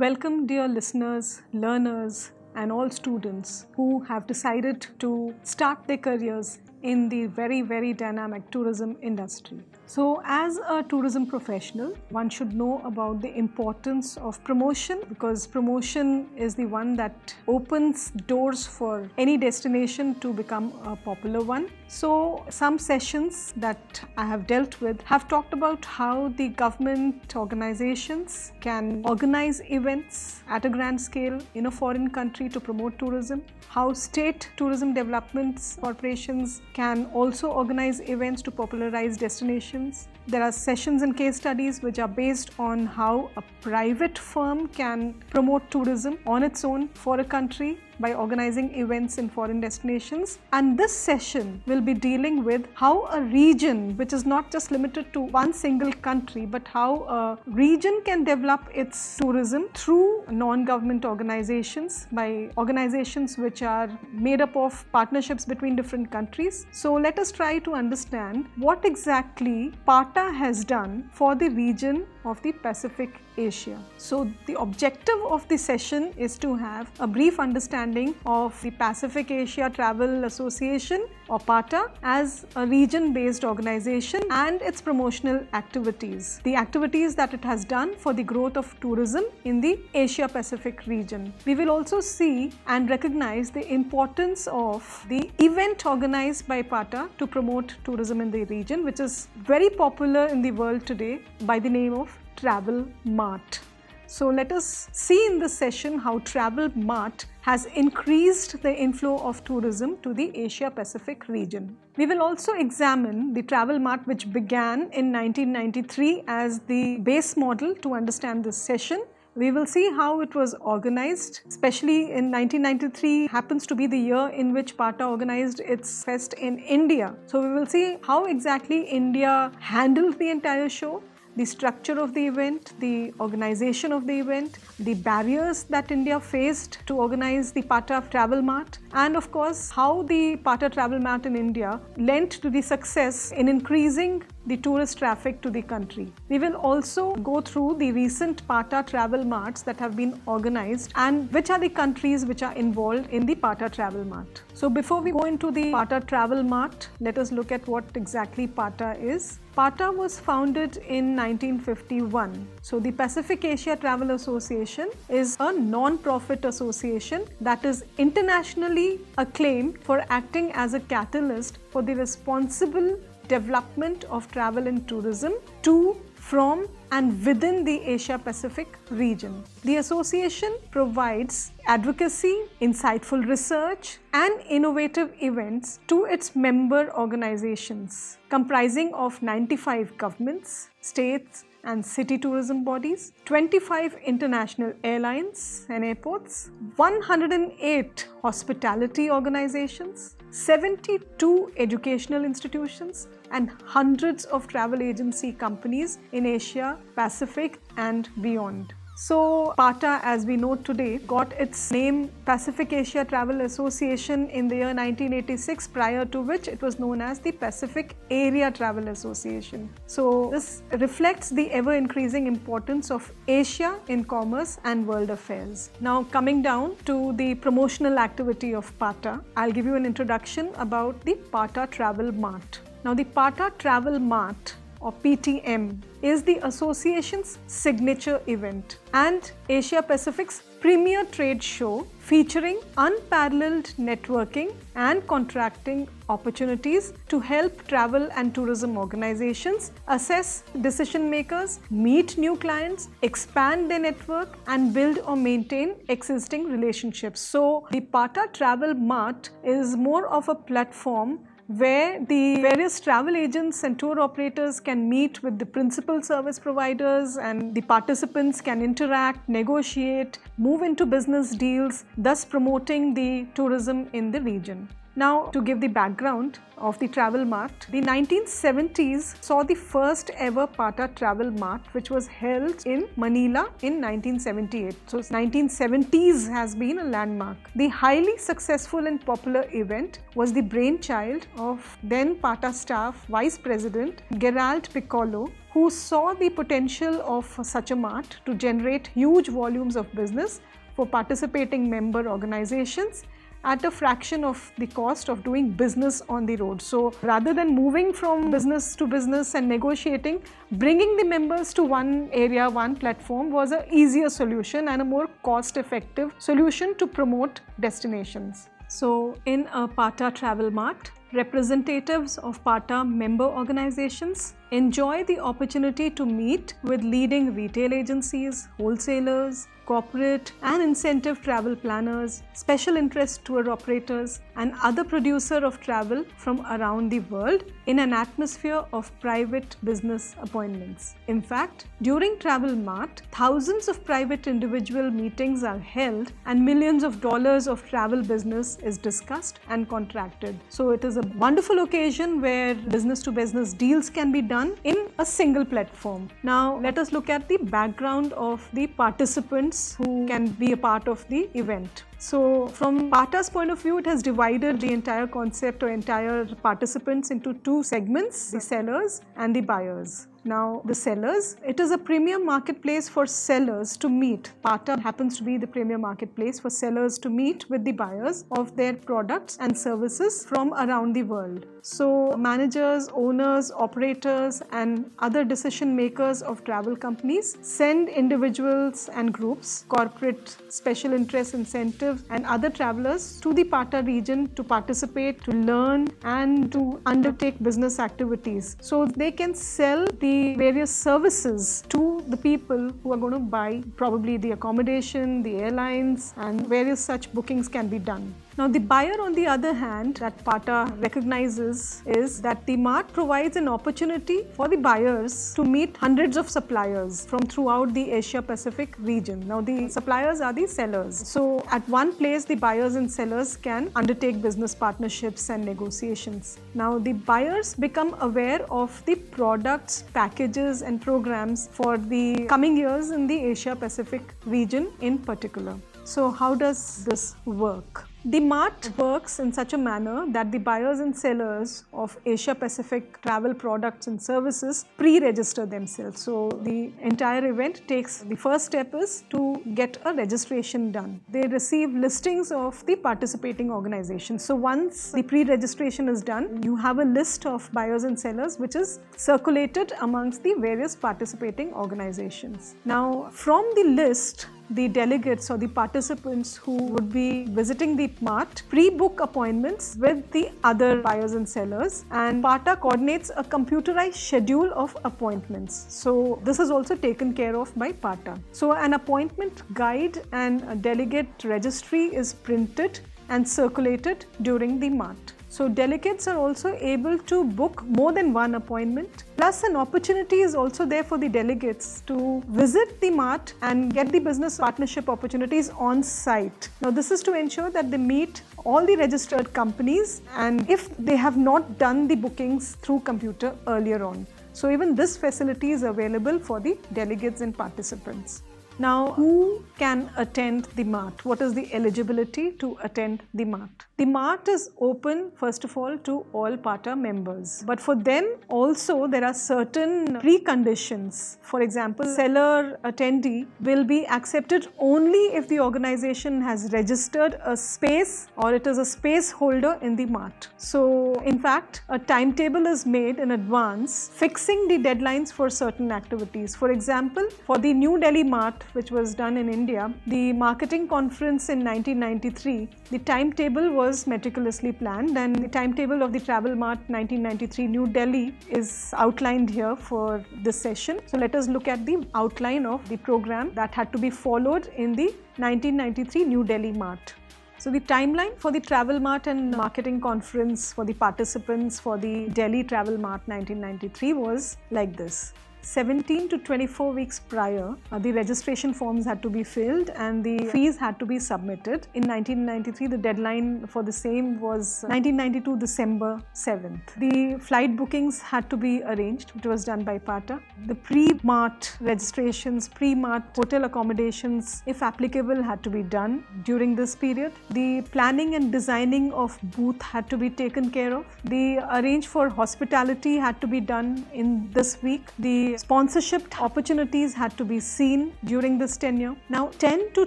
Welcome, dear listeners, learners, and all students who have decided to start their careers in the very dynamic tourism industry. So, as a tourism professional, one should know about the importance of promotion because promotion is the one that opens doors for any destination to become a popular one. So, some sessions that I have dealt with have talked about how the government organizations can organize events at a grand scale in a foreign country to promote tourism, how state tourism development corporations can also organize events to popularize destinations. There are sessions and case studies which are based on how a private firm can promote tourism on its own for a country by organizing events in foreign destinations. And this session will be dealing with how a region, which is not just limited to one single country, but how a region can develop its tourism through non-government organizations, by organizations which are made up of partnerships between different countries. So let us try to understand what exactly PATA has done for the region of the Pacific Asia. So the objective of the session is to have a brief understanding of the Pacific Asia Travel Association or PATA as a region-based organization and its promotional activities. The activities that it has done for the growth of tourism in the Asia Pacific region. We will also see and recognize the importance of the event organized by PATA to promote tourism in the region, which is very popular in the world today by the name of Travel Mart. So let us see in this session how Travel Mart has increased the inflow of tourism to the Asia Pacific region. We will also examine the Travel Mart, which began in 1993 as the base model to understand this session. We will see how it was organized, especially in 1993 happens to be the year in which PATA organized its fest in India. So we will see how exactly India handled the entire show, the structure of the event, the organization of the event, the barriers that India faced to organize the PATA Travel Mart, and of course how the PATA Travel Mart in India lent to the success in increasing the tourist traffic to the country. We will also go through the recent PATA Travel Marts that have been organized and which are the countries which are involved in the PATA Travel Mart. So before we go into the PATA Travel Mart, let us look at what exactly PATA is. PATA was founded in 1951. So the Pacific Asia Travel Association is a non-profit association that is internationally acclaimed for acting as a catalyst for the responsible development of travel and tourism to, from and within the Asia Pacific region. The association provides advocacy, insightful research and innovative events to its member organizations comprising of 95 governments, states and city tourism bodies, 25 international airlines and airports, 108 hospitality organizations, 72 educational institutions and hundreds of travel agency companies in Asia, Pacific and beyond. So PATA, as we know today, got its name Pacific Asia Travel Association in the year 1986, prior to which it was known as the Pacific Area Travel Association. So this reflects the ever-increasing importance of Asia in commerce and world affairs. Now coming down to the promotional activity of PATA, I'll give you an introduction about the PATA Travel Mart. Now the PATA Travel Mart or PTM is the association's signature event and Asia Pacific's premier trade show featuring unparalleled networking and contracting opportunities to help travel and tourism organizations assess decision makers, meet new clients, expand their network and build or maintain existing relationships. So the PATA Travel Mart is more of a platform where the various travel agents and tour operators can meet with the principal service providers and the participants can interact, negotiate, move into business deals, thus promoting the tourism in the region. Now, to give the background of the Travel Mart, the 1970s saw the first ever PATA Travel Mart, which was held in Manila in 1978. So 1970s has been a landmark. The highly successful and popular event was the brainchild of then PATA staff Vice President Gerald Piccolo, who saw the potential of such a mart to generate huge volumes of business for participating member organizations at a fraction of the cost of doing business on the road. So rather than moving from business to business and negotiating, bringing the members to one area, one platform was an easier solution and a more cost-effective solution to promote destinations. So in a PATA Travel Mart, representatives of PATA member organizations enjoy the opportunity to meet with leading retail agencies, wholesalers, corporate and incentive travel planners, special interest tour operators and other producer of travel from around the world in an atmosphere of private business appointments. In fact, during Travel Mart, thousands of private individual meetings are held and millions of dollars of travel business is discussed and contracted. So it is a wonderful occasion where business to business deals can be done in a single platform. Now let us look at the background of the participants who can be a part of the event. So from PATA's point of view, it has divided the entire concept or entire participants into two segments, the sellers and the buyers. Now the sellers, it is a premium marketplace for sellers to meet. PATA happens to be the premium marketplace for sellers to meet with the buyers of their products and services from around the world. So managers, owners, operators and other decision makers of travel companies send individuals and groups, corporate, special interest, incentives and other travelers to the PATA region to participate, to learn and to undertake business activities. So they can sell the various services to the people who are going to buy probably the accommodation, the airlines and various such bookings can be done. Now the buyer on the other hand that PATA recognizes is that the mart provides an opportunity for the buyers to meet hundreds of suppliers from throughout the Asia Pacific region. Now the suppliers are the sellers. So at one place the buyers and sellers can undertake business partnerships and negotiations. Now the buyers become aware of the products, packages and programs for the coming years in the Asia Pacific region in particular. So how does this work? The mart works in such a manner that the buyers and sellers of Asia Pacific travel products and services pre-register themselves. So the entire event takes, the first step is to get a registration done. They receive listings of the participating organizations. So once the pre-registration is done, you have a list of buyers and sellers which is circulated amongst the various participating organizations. Now from the list, the delegates or the participants who would be visiting the mart pre-book appointments with the other buyers and sellers, and PATA coordinates a computerized schedule of appointments. So this is also taken care of by PATA. So an appointment guide and a delegate registry is printed and circulated during the mart. So delegates are also able to book more than one appointment. Plus an opportunity is also there for the delegates to visit the mart and get the business partnership opportunities on site. Now this is to ensure that they meet all the registered companies and if they have not done the bookings through computer earlier on. So even this facility is available for the delegates and participants. Now, who can attend the mart? What is the eligibility to attend the mart? The mart is open, first of all, to all PATA members. But for them also, there are certain preconditions. For example, seller attendee will be accepted only if the organization has registered a space or it is a space holder in the mart. So, in fact, a timetable is made in advance, fixing the deadlines for certain activities. For example, for the New Delhi mart, which was done in India, the marketing conference in 1993, the timetable was meticulously planned and the timetable of the Travel Mart 1993 New Delhi is outlined here for this session. So let us look at the outline of the program that had to be followed in the 1993 New Delhi Mart. So the timeline for the Travel Mart and Marketing Conference for the participants for the Delhi Travel Mart 1993 was like this. 17 to 24 weeks prior, the registration forms had to be filled and the fees had to be submitted. In 1993, the deadline for the same was 1992 December 7th. The flight bookings had to be arranged, which was done by PATA. The pre-mart registrations, pre-mart hotel accommodations, if applicable, had to be done during this period. The planning and designing of booth had to be taken care of. The arrange for hospitality had to be done in this week. The sponsorship opportunities had to be seen during this tenure. Now, 10 to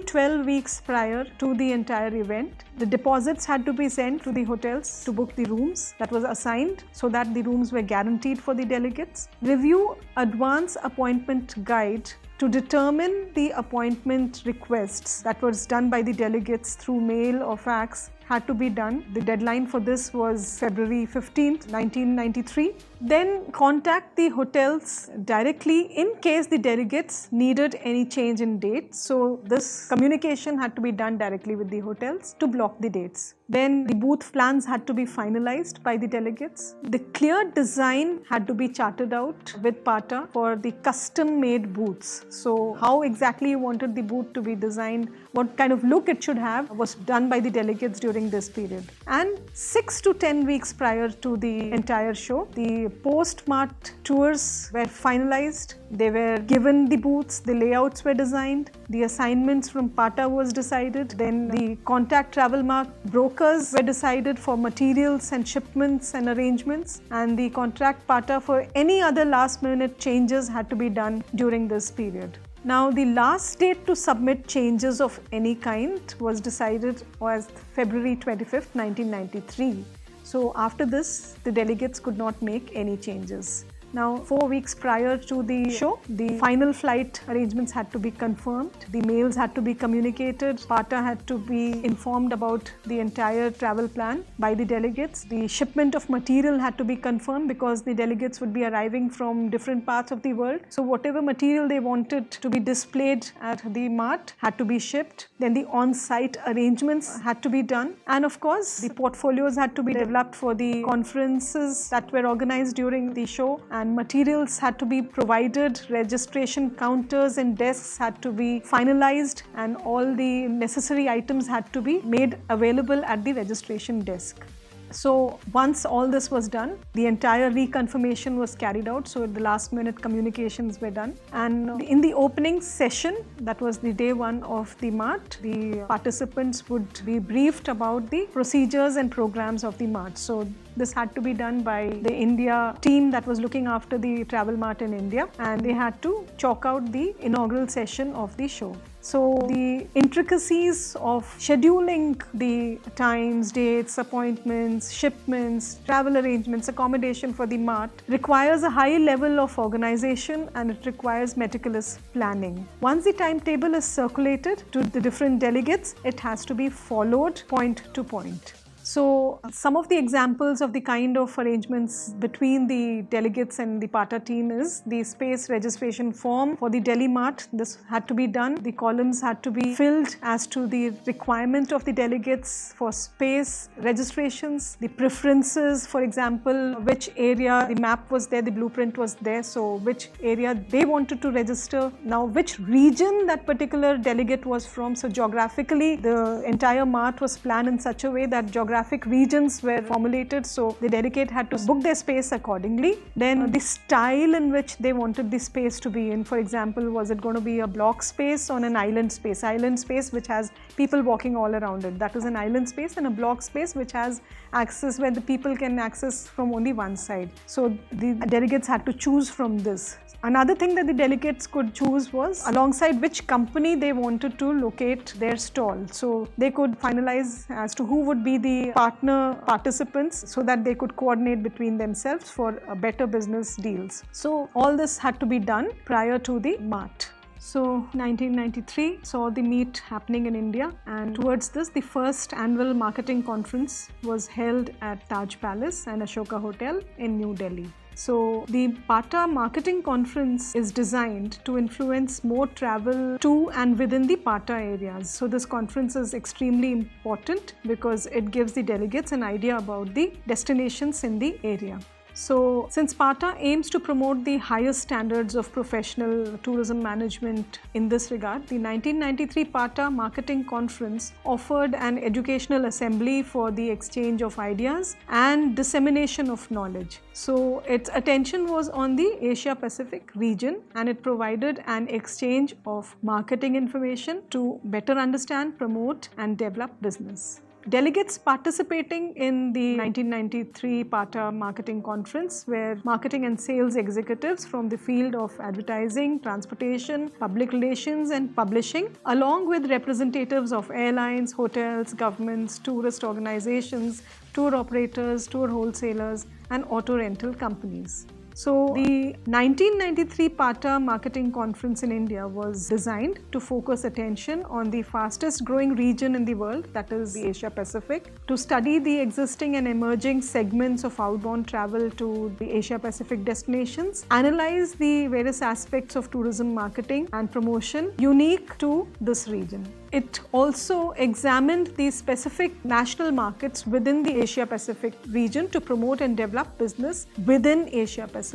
12 weeks prior to the entire event, the deposits had to be sent to the hotels to book the rooms that was assigned so that the rooms were guaranteed for the delegates. Review advance appointment guide to determine the appointment requests that was done by the delegates through mail or fax had to be done. The deadline for this was February 15th, 1993. Then contact the hotels directly in case the delegates needed any change in dates. So this communication had to be done directly with the hotels to block the dates. Then the booth plans had to be finalized by the delegates. The clear design had to be charted out with PATA for the custom-made booths. So how exactly you wanted the booth to be designed, what kind of look it should have, was done by the delegates during this period. And 6 to 10 weeks prior to the entire show, the post-mart tours were finalized. They were given the booths, the layouts were designed, the assignments from PATA was decided, then the contact travel mark brokers were decided for materials and shipments and arrangements, and the contract PATA for any other last minute changes had to be done during this period. Now, the last date to submit changes of any kind was decided as February 25th, 1993. So after this, the delegates could not make any changes. Now, 4 weeks prior to the show, the final flight arrangements had to be confirmed. The mails had to be communicated. PATA had to be informed about the entire travel plan by the delegates. The shipment of material had to be confirmed because the delegates would be arriving from different parts of the world. So whatever material they wanted to be displayed at the mart had to be shipped. Then the on-site arrangements had to be done. And of course, the portfolios had to be developed for the conferences that were organized during the show. And materials had to be provided, registration counters and desks had to be finalized, and all the necessary items had to be made available at the registration desk. So once all this was done, the entire reconfirmation was carried out. So the last minute communications were done. And in the opening session, that was the day one of the mart, the participants would be briefed about the procedures and programs of the mart. So this had to be done by the India team that was looking after the travel mart in India, and they had to chalk out the inaugural session of the show. So the intricacies of scheduling the times, dates, appointments, shipments, travel arrangements, accommodation for the mart requires a high level of organization, and it requires meticulous planning. Once the timetable is circulated to the different delegates, it has to be followed point to point. So some of the examples of the kind of arrangements between the delegates and the PATA team is the space registration form for the Delhi Mart. This had to be done. The columns had to be filled as to the requirement of the delegates for space registrations, the preferences, for example, which area, the map was there, the blueprint was there, so which area they wanted to register. Now, which region that particular delegate was from. So geographically, the entire mart was planned in such a way that geographic regions were formulated, so the delegate had to book their space accordingly. Then the style in which they wanted the space to be in, for example, was it going to be a block space or an island space? Island space which has people walking all around it, that is an island space, and a block space which has access where the people can access from only one side. So the delegates had to choose from this. Another thing that the delegates could choose was alongside which company they wanted to locate their stall. So they could finalize as to who would be the partner participants so that they could coordinate between themselves for better business deals. So all this had to be done prior to the mart. So 1993 saw the meet happening in India, and towards this the first annual marketing conference was held at Taj Palace and Ashoka Hotel in New Delhi. So the PATA Marketing Conference is designed to influence more travel to and within the PATA areas. So this conference is extremely important because it gives the delegates an idea about the destinations in the area. So, since PATA aims to promote the highest standards of professional tourism management in this regard, the 1993 PATA Marketing Conference offered an educational assembly for the exchange of ideas and dissemination of knowledge. So, its attention was on the Asia Pacific region, and it provided an exchange of marketing information to better understand, promote and develop business. Delegates participating in the 1993 PATA Marketing Conference were marketing and sales executives from the field of advertising, transportation, public relations and publishing, along with representatives of airlines, hotels, governments, tourist organizations, tour operators, tour wholesalers and auto rental companies. So, the 1993 PATA Marketing Conference in India was designed to focus attention on the fastest growing region in the world, that is the Asia Pacific, to study the existing and emerging segments of outbound travel to the Asia Pacific destinations, analyze the various aspects of tourism marketing and promotion unique to this region. It also examined the specific national markets within the Asia Pacific region to promote and develop business within Asia Pacific,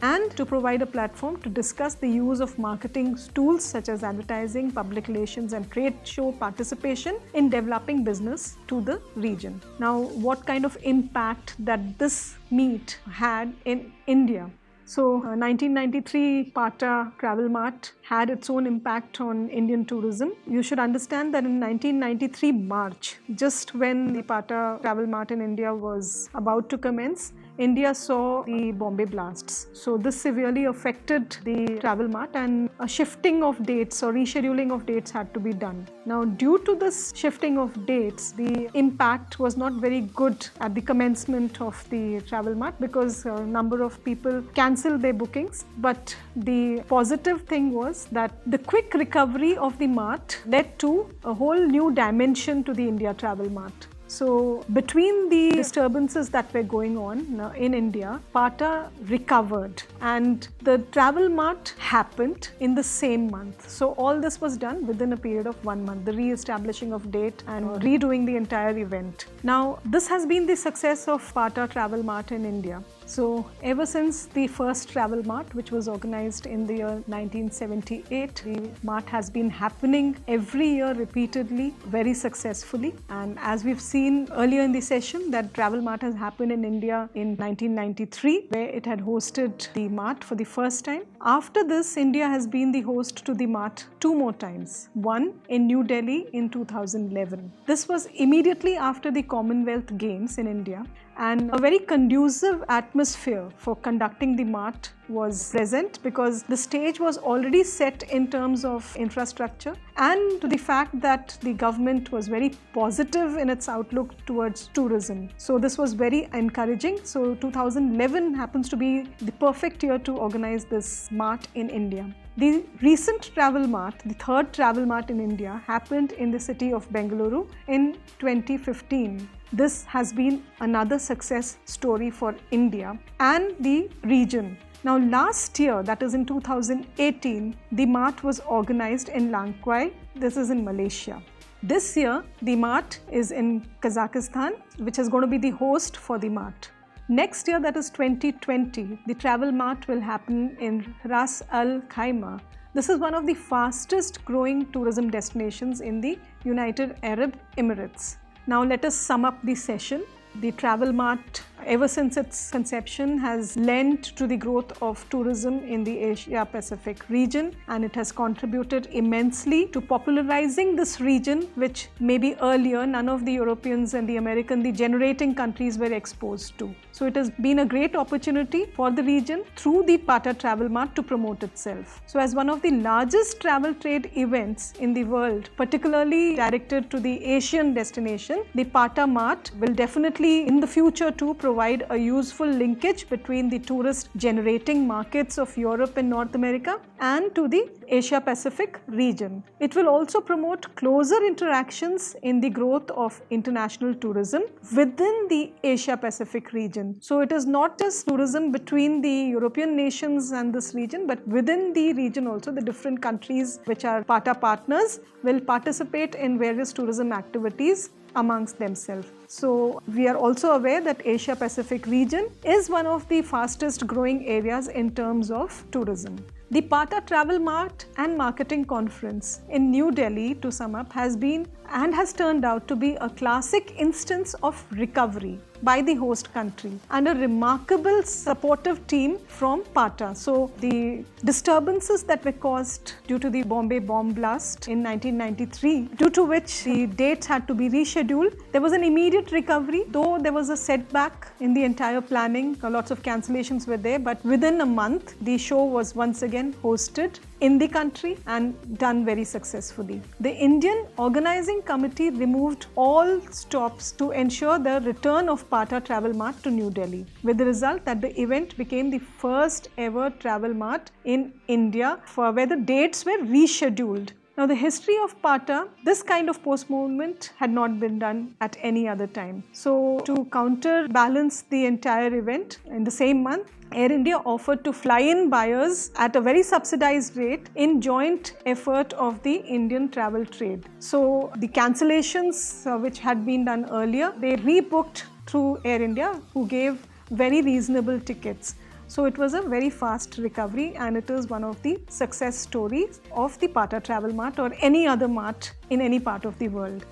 and to provide a platform to discuss the use of marketing tools such as advertising, public relations and trade show participation in developing business to the region. Now, what kind of impact that this meet had in India? So, 1993 PATA Travel Mart had its own impact on Indian tourism. You should understand that in 1993 March, just when the PATA Travel Mart in India was about to commence, India saw the Bombay blasts. So this severely affected the travel mart, and a shifting of dates or rescheduling of dates had to be done. Now, due to this shifting of dates, the impact was not very good at the commencement of the travel mart, because a number of people cancelled their bookings. But the positive thing was that the quick recovery of the mart led to a whole new dimension to the India Travel Mart. So, between the disturbances that were going on in India, PATA recovered and the travel mart happened in the same month. So, all this was done within a period of 1 month, the re-establishing of date and redoing the entire event. Now, this has been the success of PATA Travel Mart in India. So, ever since the first travel mart, which was organized in the year 1978, the mart has been happening every year repeatedly, very successfully. And as we've seen earlier in the session, that travel mart has happened in India in 1993, where it had hosted the mart for the first time. After this, India has been the host to the mart 2 more times, one in New Delhi in 2011. This was immediately after the Commonwealth Games in India, and a very conducive atmosphere for conducting the mart was present, because the stage was already set in terms of infrastructure, and to the fact that the government was very positive in its outlook towards tourism. So this was very encouraging. So 2011 happens to be the perfect year to organize this mart in India. The recent travel mart, the third travel mart in India, happened in the city of Bengaluru in 2015. This has been another success story for India and the region. Now, last year, that is in 2018, the mart was organized in Langkawi. This is in Malaysia. This year, the mart is in Kazakhstan, which is going to be the host for the mart. Next year, that is 2020, the travel mart will happen in Ras Al Khaimah. This is one of the fastest growing tourism destinations in the United Arab Emirates. Now, let us sum up the session. The travel mart, ever since its conception, has lent to the growth of tourism in the Asia Pacific region, and it has contributed immensely to popularizing this region, which maybe earlier none of the Europeans and the American, the generating countries, were exposed to. So it has been a great opportunity for the region through the PATA Travel Mart to promote itself. So as one of the largest travel trade events in the world, particularly directed to the Asian destination, the PATA Mart will definitely in the future too provide a useful linkage between the tourist generating markets of Europe and North America and to the Asia Pacific region. It will also promote closer interactions in the growth of international tourism within the Asia Pacific region. So it is not just tourism between the European nations and this region, but within the region also the different countries which are PATA partners will participate in various tourism activities amongst themselves. So we are also aware that Asia Pacific region is one of the fastest growing areas in terms of tourism. The PATA Travel Mart and Marketing Conference in New Delhi, to sum up, has been and has turned out to be a classic instance of recovery by the host country and a remarkable supportive team from PATA. So the disturbances that were caused due to the Bombay bomb blast in 1993, due to which the dates had to be rescheduled, there was an immediate recovery, though there was a setback in the entire planning. Lots of cancellations were there, but within a month the show was once again hosted in the country and done very successfully. The Indian Organizing Committee removed all stops to ensure the return of PATA Travel Mart to New Delhi, with the result that the event became the first ever travel mart in India where the dates were rescheduled. Now, the history of PATA, this kind of postponement had not been done at any other time. So, to counterbalance the entire event, in the same month, Air India offered to fly in buyers at a very subsidized rate in joint effort of the Indian travel trade. So, the cancellations which had been done earlier, they rebooked through Air India, who gave very reasonable tickets. So it was a very fast recovery, and it is one of the success stories of the PATA Travel Mart or any other mart in any part of the world.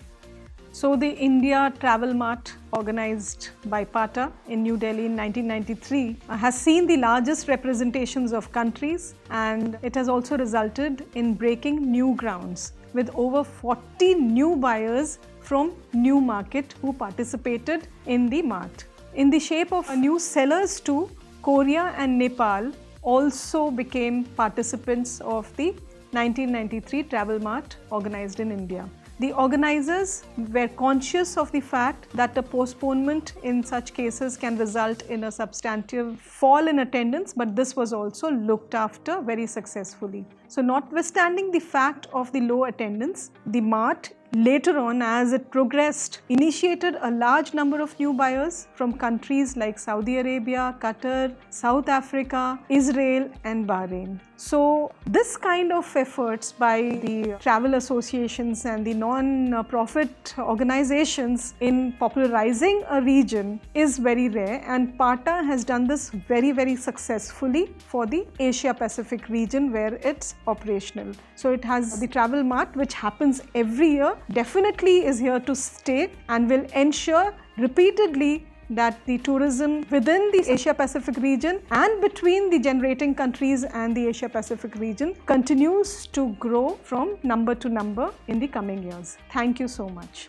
So the India Travel Mart, organized by PATA in New Delhi in 1993, has seen the largest representations of countries, and it has also resulted in breaking new grounds with over 40 new buyers from new market who participated in the mart. In the shape of new sellers too, Korea and Nepal also became participants of the 1993 Travel Mart organized in India. The organizers were conscious of the fact that a postponement in such cases can result in a substantive fall in attendance, but this was also looked after very successfully. So notwithstanding the fact of the low attendance, the mart later on, as it progressed, initiated a large number of new buyers from countries like Saudi Arabia, Qatar, South Africa, Israel and Bahrain. So this kind of efforts by the travel associations and the non-profit organizations in popularizing a region is very rare, and PATA has done this very, very successfully for the Asia Pacific region where it's operational. So it has the Travel Mart, which happens every year, definitely is here to stay and will ensure repeatedly that the tourism within the Asia Pacific region and between the generating countries and the Asia Pacific region continues to grow from number to number in the coming years. Thank you so much.